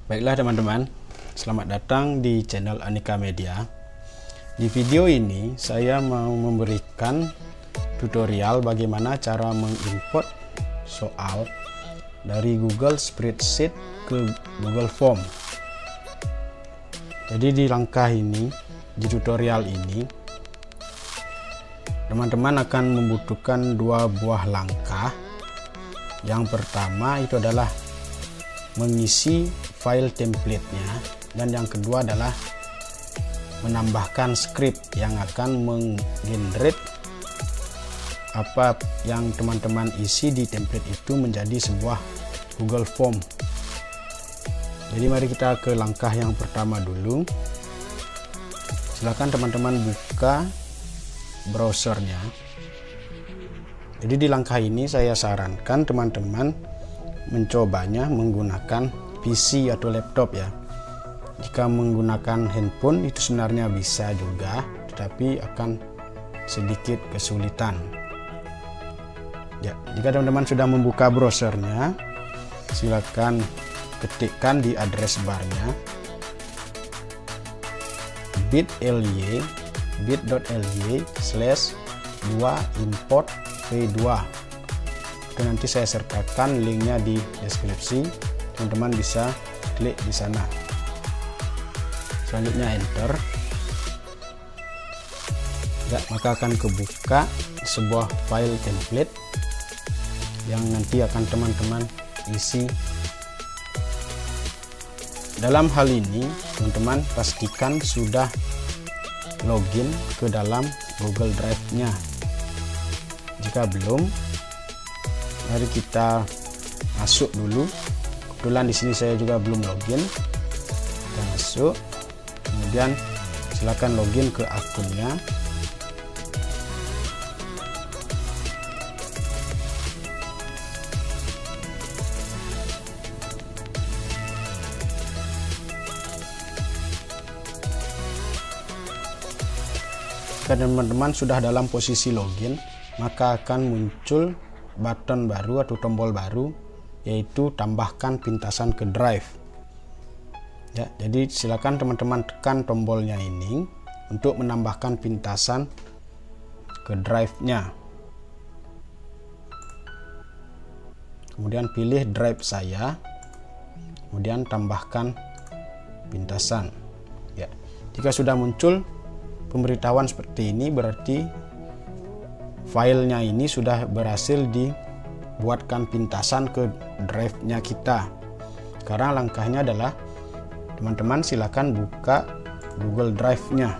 Baiklah teman-teman, selamat datang di channel Aneka Media. Di video ini saya mau memberikan tutorial bagaimana cara mengimport soal dari Google Spreadsheet ke Google Form. Jadi di langkah ini, di tutorial ini, teman-teman akan membutuhkan dua buah langkah. Yang pertama itu adalah mengisi file template-nya, dan yang kedua adalah menambahkan script yang akan menggenerate apa yang teman-teman isi di template itu menjadi sebuah Google Form. Jadi mari kita ke langkah yang pertama dulu. Silakan teman-teman buka browsernya. Jadi di langkah ini saya sarankan teman-teman mencobanya menggunakan PC atau laptop ya. Jika menggunakan handphone itu sebenarnya bisa juga, tetapi akan sedikit kesulitan. Ya, jika teman-teman sudah membuka browsernya, silakan ketikkan di address barnya bit.ly/2import v2. Itu nanti saya sertakan linknya di deskripsi, teman-teman bisa klik di sana. Selanjutnya enter. Ya, maka akan kebuka sebuah file template yang nanti akan teman-teman isi. Dalam hal ini teman-teman pastikan sudah login ke dalam Google Drive-nya. Jika belum, mari kita masuk dulu. Kebetulan di sini saya juga belum login. Kita masuk, kemudian silakan login ke akunnya. Jika teman-teman sudah dalam posisi login, maka akan muncul button baru atau tombol baru, yaitu tambahkan pintasan ke drive. Ya, jadi silakan teman-teman tekan tombolnya ini untuk menambahkan pintasan ke drive-nya. Kemudian pilih drive saya, kemudian tambahkan pintasan. Ya, jika sudah muncul pemberitahuan seperti ini, berarti filenya ini sudah berhasil dibuatkan pintasan ke drive-nya kita. Sekarang langkahnya adalah teman-teman silakan buka Google Drive-nya.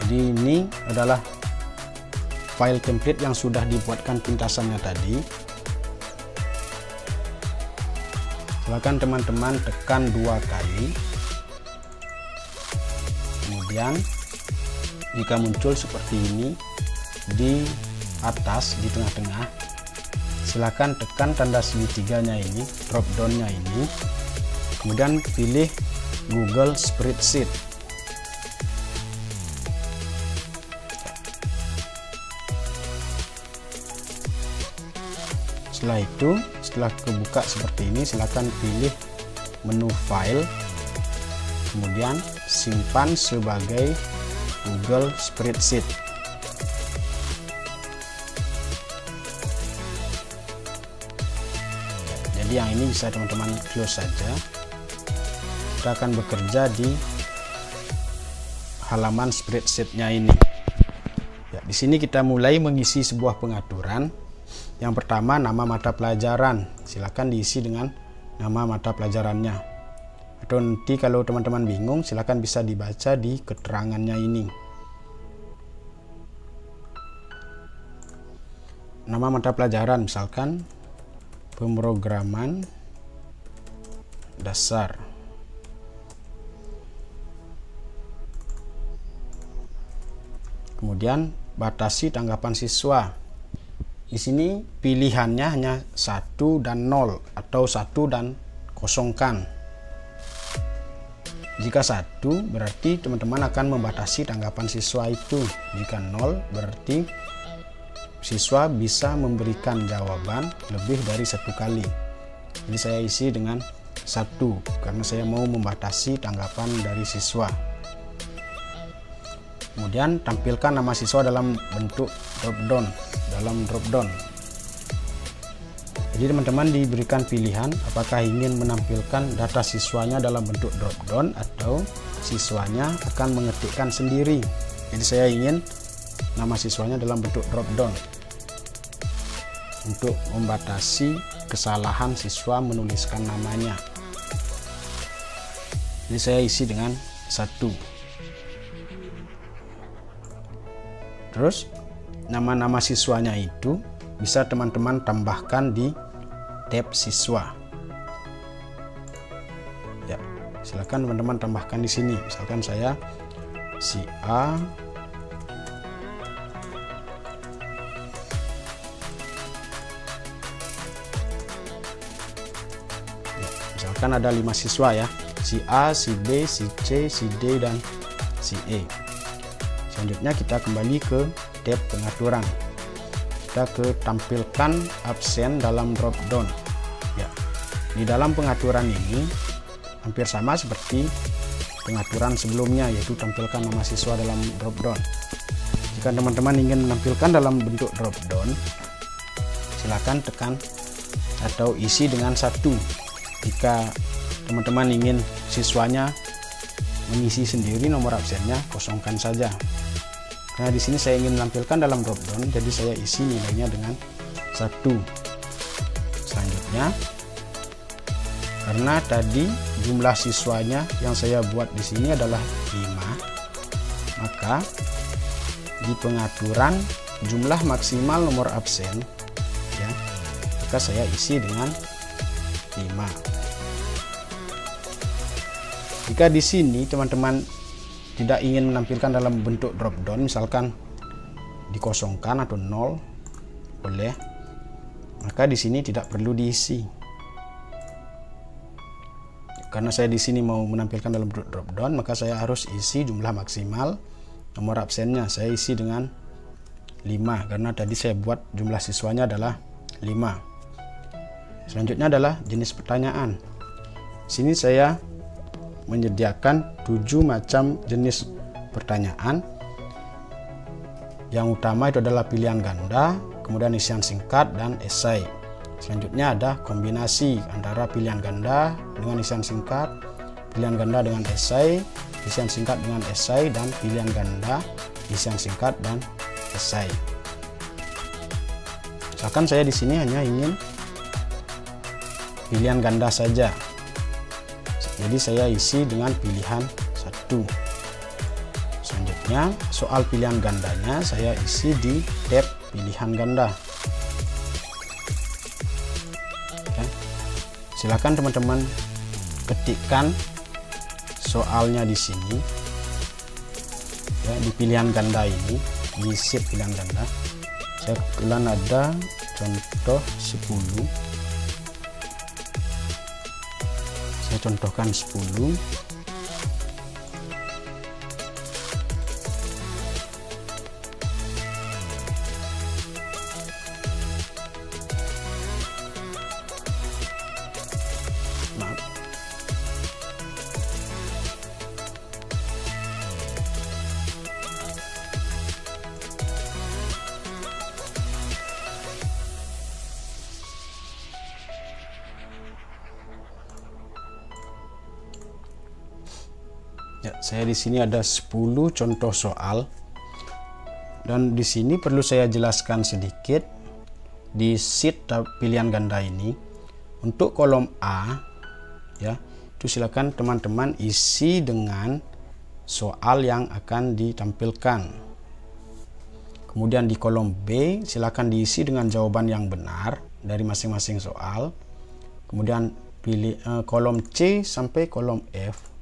Jadi ini adalah file template yang sudah dibuatkan pintasannya tadi. Silakan teman-teman tekan 2 kali. Kemudian jika muncul seperti ini di atas, di tengah-tengah, silakan tekan tanda segitiganya ini, drop down-nya ini. Kemudian pilih Google Spreadsheet. Setelah itu, setelah kebuka seperti ini, silakan pilih menu file, kemudian simpan sebagai Google Spreadsheet. Jadi yang ini bisa teman-teman close saja. Kita akan bekerja di halaman spreadsheet-nya ini. Ya, di sini kita mulai mengisi sebuah pengaturan. Yang pertama, nama mata pelajaran. Silakan diisi dengan nama mata pelajarannya. Atau nanti kalau teman-teman bingung, silakan bisa dibaca di keterangannya ini. Nama mata pelajaran misalkan pemrograman dasar. Kemudian batasi tanggapan siswa. Di sini pilihannya hanya 1 dan 0 atau 1 dan kosongkan. Jika 1 berarti teman-teman akan membatasi tanggapan siswa itu. Jika 0 berarti siswa bisa memberikan jawaban lebih dari 1 kali. Jadi saya isi dengan 1 karena saya mau membatasi tanggapan dari siswa. Kemudian tampilkan nama siswa dalam bentuk drop down. Jadi teman-teman diberikan pilihan apakah ingin menampilkan data siswanya dalam bentuk drop down atau siswanya akan mengetikkan sendiri. Jadi saya ingin nama siswanya dalam bentuk drop down untuk membatasi kesalahan siswa menuliskan namanya. Jadi saya isi dengan 1. Terus nama-nama siswanya itu bisa teman-teman tambahkan di tab siswa. Ya, silakan teman-teman tambahkan di sini. Misalkan saya si A, ya, misalkan ada 5 siswa ya, si A, si B, si C, si D, dan si E. Selanjutnya kita kembali ke tab pengaturan. Kita ke tampilkan absen dalam drop down. Ya, di dalam pengaturan ini hampir sama seperti pengaturan sebelumnya, yaitu tampilkan nama siswa dalam drop down. Jika teman-teman ingin menampilkan dalam bentuk drop down, silakan tekan atau isi dengan 1. Jika teman-teman ingin siswanya mengisi sendiri nomor absennya, kosongkan saja. Karena di sini saya ingin menampilkan dalam drop down, jadi saya isi nilainya dengan 1. Selanjutnya, karena tadi jumlah siswanya yang saya buat di sini adalah 5, maka di pengaturan jumlah maksimal nomor absen, ya, maka saya isi dengan 5. Jika di sini teman-teman tidak ingin menampilkan dalam bentuk drop down, misalkan dikosongkan atau 0, boleh, maka di sini tidak perlu diisi. Karena saya di sini mau menampilkan dalam drop down, maka saya harus isi jumlah maksimal nomor absennya. Saya isi dengan 5 karena tadi saya buat jumlah siswanya adalah 5. Selanjutnya adalah jenis pertanyaan. Sini saya menyediakan 7 macam jenis pertanyaan. Yang utama itu adalah pilihan ganda, kemudian isian singkat, dan esai. Selanjutnya ada kombinasi antara pilihan ganda dengan isian singkat, pilihan ganda dengan esai, isian singkat dengan esai, dan pilihan ganda, isian singkat, dan esai. Misalkan saya di sini hanya ingin pilihan ganda saja. Jadi saya isi dengan pilihan 1. Selanjutnya soal pilihan gandanya saya isi di tab pilihan ganda. Oke. Silakan teman-teman ketikkan soalnya di sini. Ya, di pilihan ganda ini, di sheet pilihan ganda. Saya kebetulan ada contoh 10. Saya contohkan 10. Maaf. Ya, saya di sini ada 10 contoh soal, dan di sini perlu saya jelaskan sedikit di sheet pilihan ganda ini. Untuk kolom A, ya, itu silakan teman-teman isi dengan soal yang akan ditampilkan. Kemudian di kolom B silakan diisi dengan jawaban yang benar dari masing-masing soal. Kemudian pilih kolom C sampai kolom F.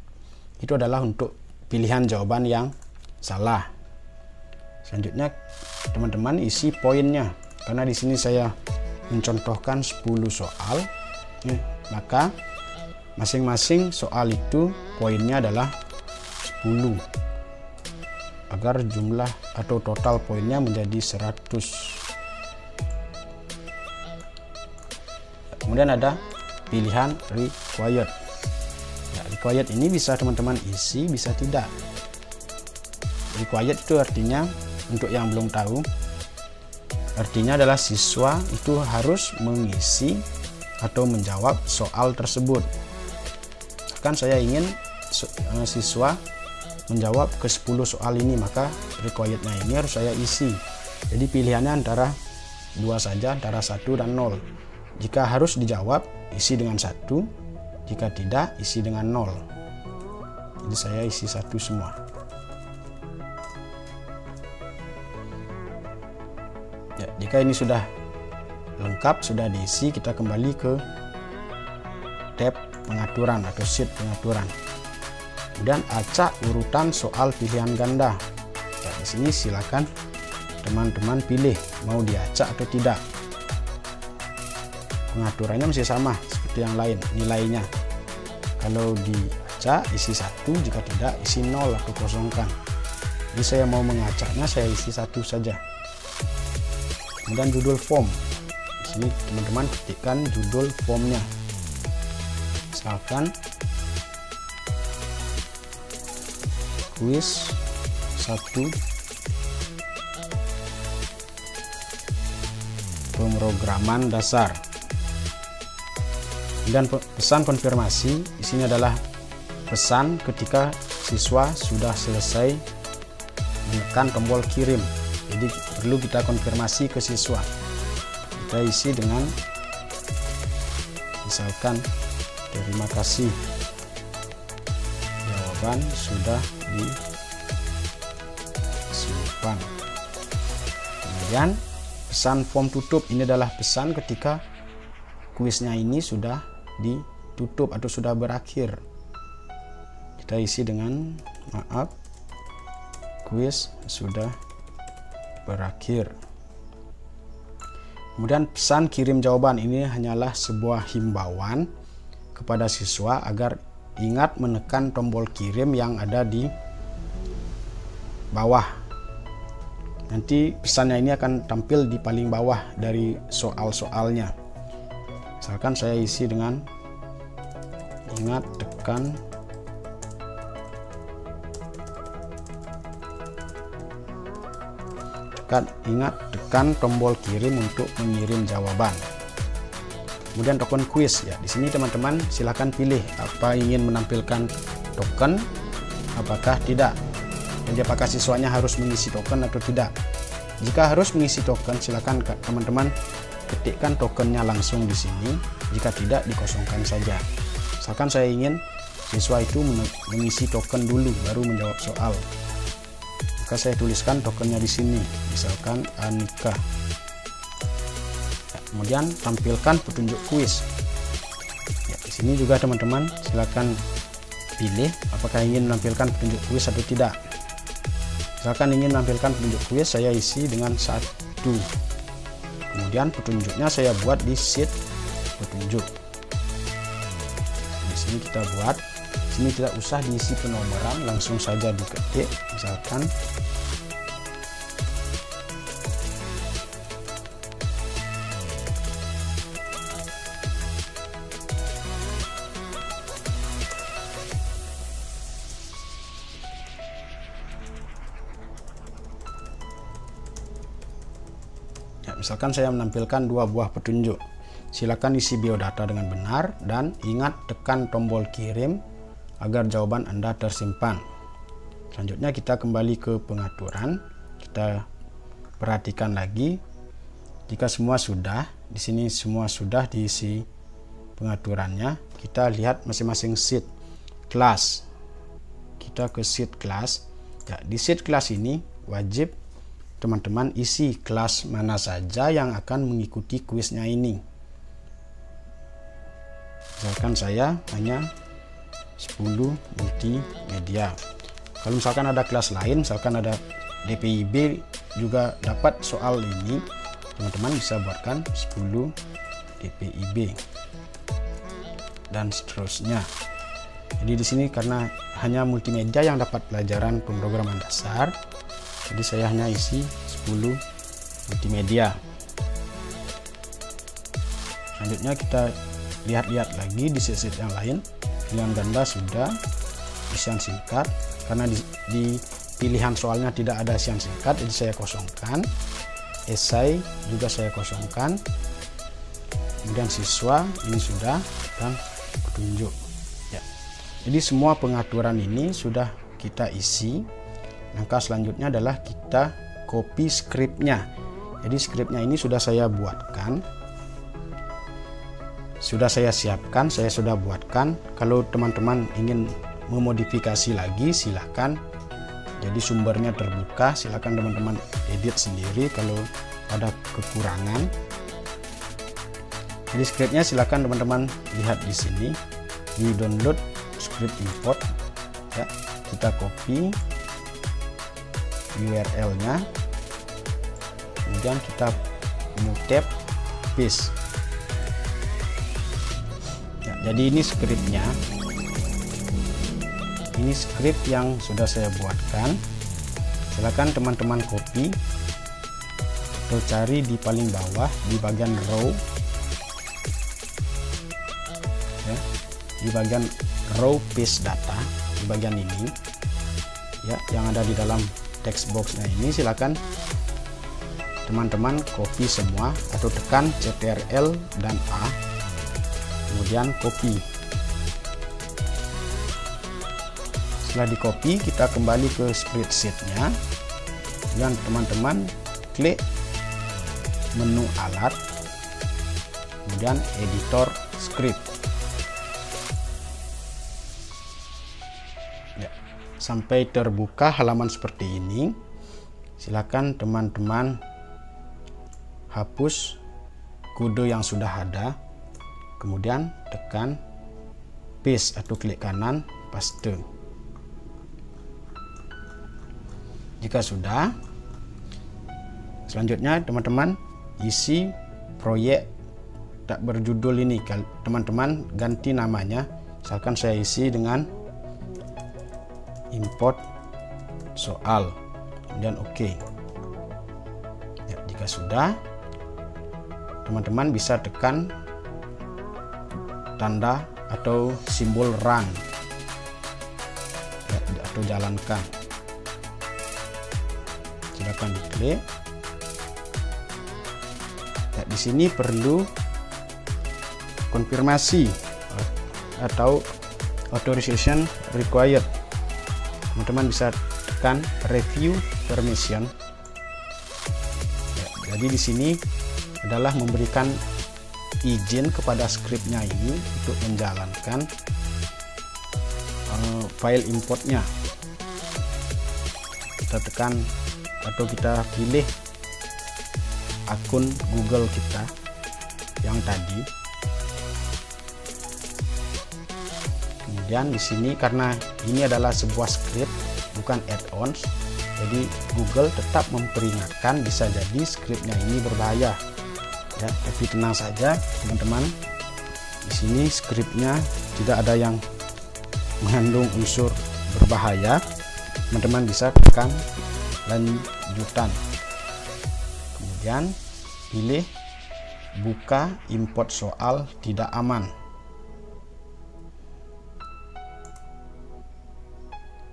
Itu adalah untuk pilihan jawaban yang salah. Selanjutnya teman-teman isi poinnya. Karena di sini saya mencontohkan 10 soal, maka masing-masing soal itu poinnya adalah 10 agar jumlah atau total poinnya menjadi 100. Kemudian ada pilihan required. Ya, required ini bisa teman-teman isi, bisa tidak. Required itu artinya, untuk yang belum tahu, artinya adalah siswa itu harus mengisi atau menjawab soal tersebut. Kan saya ingin siswa menjawab ke 10 soal ini, maka requirednya ini harus saya isi. Jadi pilihannya antara 2 saja, antara 1 dan 0. Jika harus dijawab, isi dengan 1. Jika tidak, isi dengan 0. Jadi saya isi 1 semua. Ya, jika ini sudah lengkap, sudah diisi, kita kembali ke tab pengaturan atau sheet pengaturan. Kemudian acak urutan soal pilihan ganda. Ya, di sini silakan teman-teman pilih mau diacak atau tidak. Pengaturannya masih sama seperti yang lain, nilainya. Kalau diacak isi 1, jika tidak isi 0 atau kosongkan. Jadi saya mau mengacaknya, saya isi 1 saja. Kemudian judul form. Di sini teman-teman ketikkan judul formnya. Misalkan kuis 1 pemrograman dasar. Dan pesan konfirmasi di sini adalah pesan ketika siswa sudah selesai menekan tombol kirim. Jadi perlu kita konfirmasi ke siswa. Kita isi dengan misalkan terima kasih, jawaban sudah disimpan. Kemudian pesan form tutup, ini adalah pesan ketika kuisnya ini sudah ditutup atau sudah berakhir. Kita isi dengan maaf, kuis sudah berakhir. Kemudian pesan kirim jawaban, ini hanyalah sebuah himbauan kepada siswa agar ingat menekan tombol kirim yang ada di bawah. Nanti pesannya ini akan tampil di paling bawah dari soal-soalnya. Misalkan saya isi dengan ingat tekan tombol kirim untuk mengirim jawaban. Kemudian token kuis, ya di sini teman-teman silahkan pilih apa ingin menampilkan token, apakah tidak. Jadi apakah siswanya harus mengisi token atau tidak. Jika harus mengisi token, silakan teman-teman ketikkan tokennya langsung di sini. Jika tidak, dikosongkan saja. Misalkan saya ingin siswa itu mengisi token dulu baru menjawab soal, maka saya tuliskan tokennya di sini, misalkan Anika. Ya, kemudian tampilkan petunjuk kuis. Ya, di sini juga teman-teman silakan pilih apakah ingin menampilkan petunjuk kuis atau tidak. Misalkan ingin menampilkan petunjuk kuis, saya isi dengan 1. Kemudian petunjuknya saya buat di sheet petunjuk. Di sini kita buat. Di sini tidak usah diisi penomoran, langsung saja diketik. Misalkan misalkan saya menampilkan 2 buah petunjuk. Silakan isi biodata dengan benar dan ingat tekan tombol kirim agar jawaban Anda tersimpan. Selanjutnya kita kembali ke pengaturan. Kita perhatikan lagi. Jika semua sudah, di sini semua sudah diisi pengaturannya. Kita lihat masing-masing sheet kelas. Kita ke sheet kelas. Ya, di sheet kelas ini wajib teman-teman isi kelas mana saja yang akan mengikuti kuisnya ini. Misalkan saya hanya 10 multimedia. Kalau misalkan ada kelas lain, misalkan ada DPIB juga dapat soal ini, teman-teman bisa buatkan 10 DPIB. dan seterusnya. Jadi di sini karena hanya multimedia yang dapat pelajaran pemrograman dasar, jadi saya hanya isi 10 multimedia. Selanjutnya kita lihat-lihat lagi di sheet yang lain. Pilihan ganda sudah, isian singkat, karena di pilihan soalnya tidak ada isian singkat, jadi saya kosongkan. Esai juga saya kosongkan. Kemudian siswa ini sudah, dan petunjuk. Ya. Jadi semua pengaturan ini sudah kita isi. Langkah selanjutnya adalah kita copy skripnya. Jadi skripnya ini sudah saya buatkan, sudah saya siapkan, saya sudah buatkan. Kalau teman-teman ingin memodifikasi lagi, silakan. Jadi sumbernya terbuka, silakan teman-teman edit sendiri kalau ada kekurangan. Jadi scriptnya silakan teman-teman lihat di sini. Di download script import, ya, kita copy URL-nya, kemudian kita tab paste. Ya, jadi ini scriptnya. Ini script yang sudah saya buatkan. Silakan teman-teman copy atau cari di paling bawah di bagian row, ya, di bagian row paste data, di bagian ini, ya, yang ada di dalam text boxnya ini. Silakan teman-teman copy semua atau tekan Ctrl dan A, kemudian copy. Setelah di copy, kita kembali ke spreadsheet-nya, dan teman-teman klik menu alat, kemudian editor script. Ya, sampai terbuka halaman seperti ini. Silakan teman-teman hapus kode yang sudah ada, kemudian tekan paste atau klik kanan paste. Jika sudah, selanjutnya teman-teman isi proyek tak berjudul ini. Teman-teman ganti namanya, misalkan saya isi dengan import soal, kemudian OK. Ya, jika sudah, teman-teman bisa tekan tanda atau simbol run, ya, atau jalankan. Silakan diklik. Ya, di sini perlu konfirmasi atau authorization required. Teman-teman bisa tekan review permission. Ya, jadi di sini adalah memberikan izin kepada skripnya ini untuk menjalankan file importnya. Kita tekan atau kita pilih akun Google kita yang tadi. Kemudian di sini karena ini adalah sebuah script bukan add-ons, jadi Google tetap memperingatkan bisa jadi skripnya ini berbahaya. Ya, tapi tenang saja teman-teman. Di sini skripnya tidak ada yang mengandung unsur berbahaya. Teman-teman bisa tekan lanjutan, kemudian pilih buka import soal tidak aman.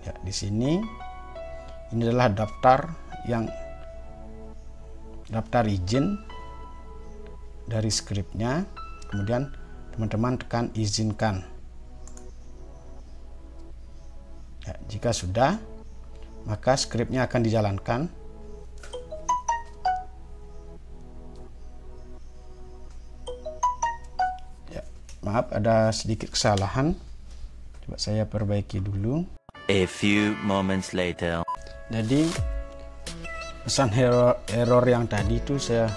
Ya, di sini ini adalah daftar izin dari skripnya, kemudian teman-teman tekan izinkan. Ya, jika sudah, maka skripnya akan dijalankan. Ya, maaf ada sedikit kesalahan. Coba saya perbaiki dulu. A few moments later. Jadi pesan error yang tadi itu saya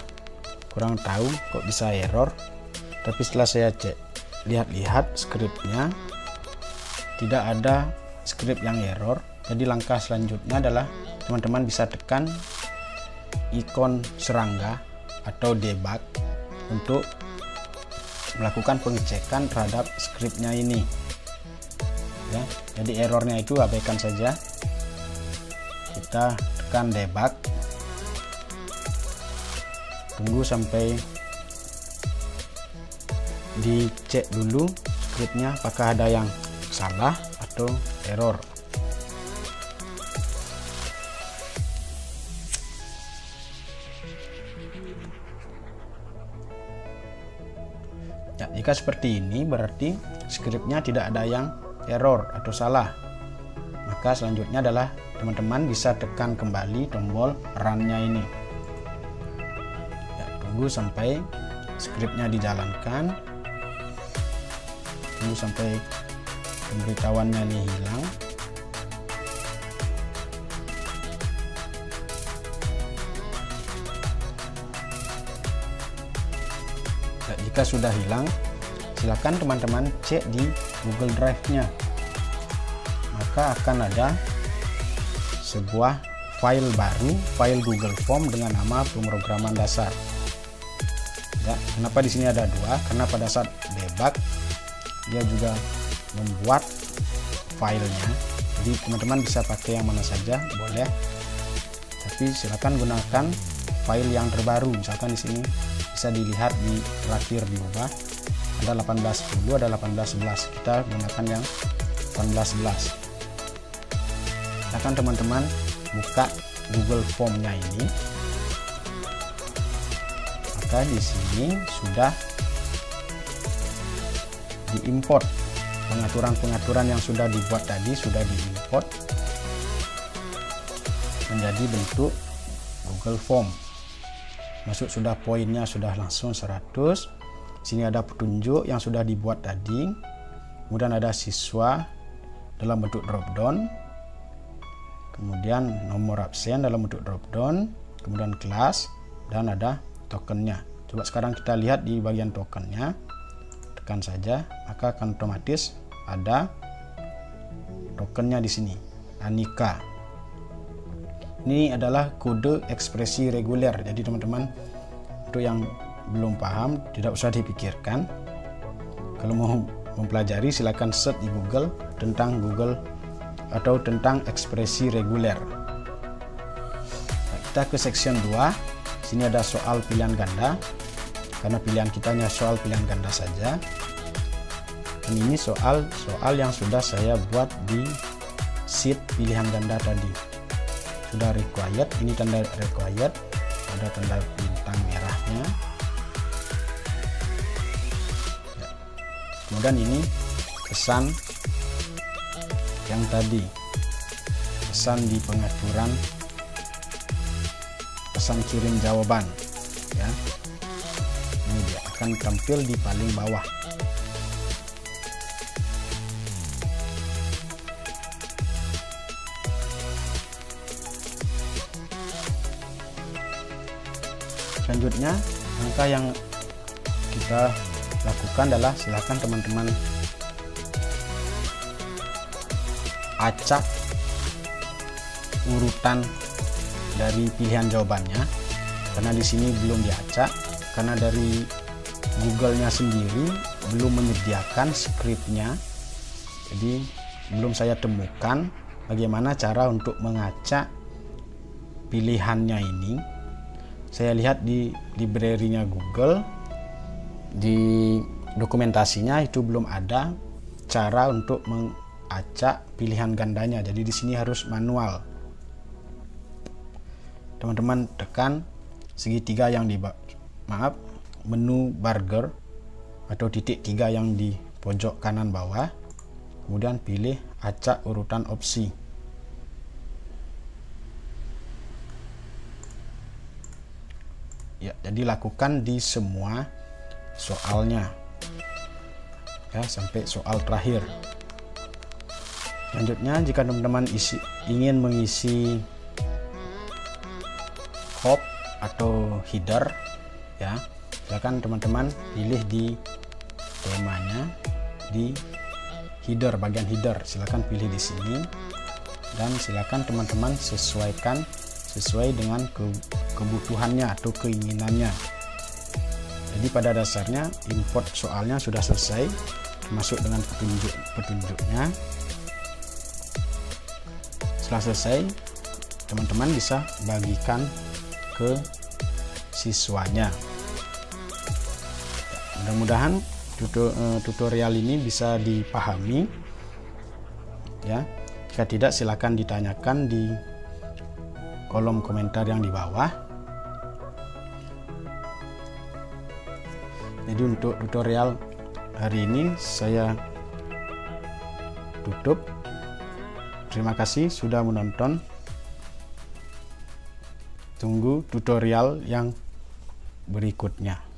kurang tahu kok bisa error. Tapi setelah saya cek lihat-lihat skripnya, tidak ada skrip yang error. Jadi langkah selanjutnya adalah teman-teman bisa tekan ikon serangga atau debug untuk melakukan pengecekan terhadap skripnya ini ya. Jadi errornya itu abaikan saja, kita tekan debug, tunggu sampai dicek dulu skripnya apakah ada yang salah atau error. Ya, jika seperti ini berarti skripnya tidak ada yang error atau salah. Maka selanjutnya adalah teman-teman bisa tekan kembali tombol run-nya ini. Ya, tunggu sampai skripnya dijalankan. Tunggu sampai pemberitahuannya ini hilang. Jika sudah hilang, silakan teman-teman cek di Google Drive-nya. Maka akan ada sebuah file baru, file Google Form dengan nama pemrograman dasar. Ya, kenapa di sini ada dua? Karena pada saat debug dia juga membuat filenya. Jadi teman-teman bisa pakai yang mana saja, boleh. Tapi silakan gunakan file yang terbaru. Misalkan di sini bisa dilihat di terakhir diubah ada 1810, ada 1811. Kita gunakan yang 1811. Silakan teman-teman buka Google Form-nya ini. Maka di sini sudah diimport pengaturan-pengaturan yang sudah dibuat tadi, sudah diimport menjadi bentuk Google Form. Masuk sudah poinnya sudah langsung 100. Sini ada petunjuk yang sudah dibuat tadi. Kemudian ada siswa dalam bentuk drop down. Kemudian nomor absen dalam bentuk drop down. Kemudian kelas dan ada tokennya. Coba sekarang kita lihat di bagian tokennya. Tekan saja, maka akan otomatis ada tokennya di sini. Anika. Ini adalah kode ekspresi reguler. Jadi teman-teman untuk yang belum paham tidak usah dipikirkan. Kalau mau mempelajari silakan search di Google tentang atau tentang ekspresi reguler. Nah, kita ke section 2. Sini ada soal pilihan ganda. Karena pilihan kita hanya soal pilihan ganda saja. Dan ini soal yang sudah saya buat di sheet pilihan ganda tadi. Sudah required, ini tanda required, ada tanda bintang merahnya. Ya. Kemudian ini pesan yang tadi, pesan di pengaturan, pesan kirim jawaban, ya. Ini dia akan tampil di paling bawah. Selanjutnya, langkah yang kita lakukan adalah silakan teman-teman acak urutan dari pilihan jawabannya, karena di sini belum diacak, karena dari Google-nya sendiri belum menyediakan skripnya, jadi belum saya temukan bagaimana cara untuk mengacak pilihannya ini. Saya lihat di library-nya Google, di dokumentasinya itu belum ada cara untuk mengacak pilihan gandanya. Jadi di sini harus manual. Teman-teman tekan segitiga yang di menu burger atau titik 3 yang di pojok kanan bawah. Kemudian pilih acak urutan opsi. Ya, jadi lakukan di semua soalnya ya, sampai soal terakhir. Selanjutnya, jika teman-teman ingin mengisi hop atau header, ya silakan teman-teman pilih di temanya, di header, bagian header, silakan pilih di sini, dan silakan teman-teman sesuaikan sesuai dengan kebutuhannya atau keinginannya. Jadi pada dasarnya import soalnya sudah selesai, masuk dengan petunjuknya. Setelah selesai, teman-teman bisa bagikan ke siswanya. Mudah-mudahan tutorial ini bisa dipahami ya. Jika tidak, silakan ditanyakan di kolom komentar yang di bawah. Jadi untuk tutorial hari ini saya tutup. Terima kasih sudah menonton. Tunggu tutorial yang berikutnya.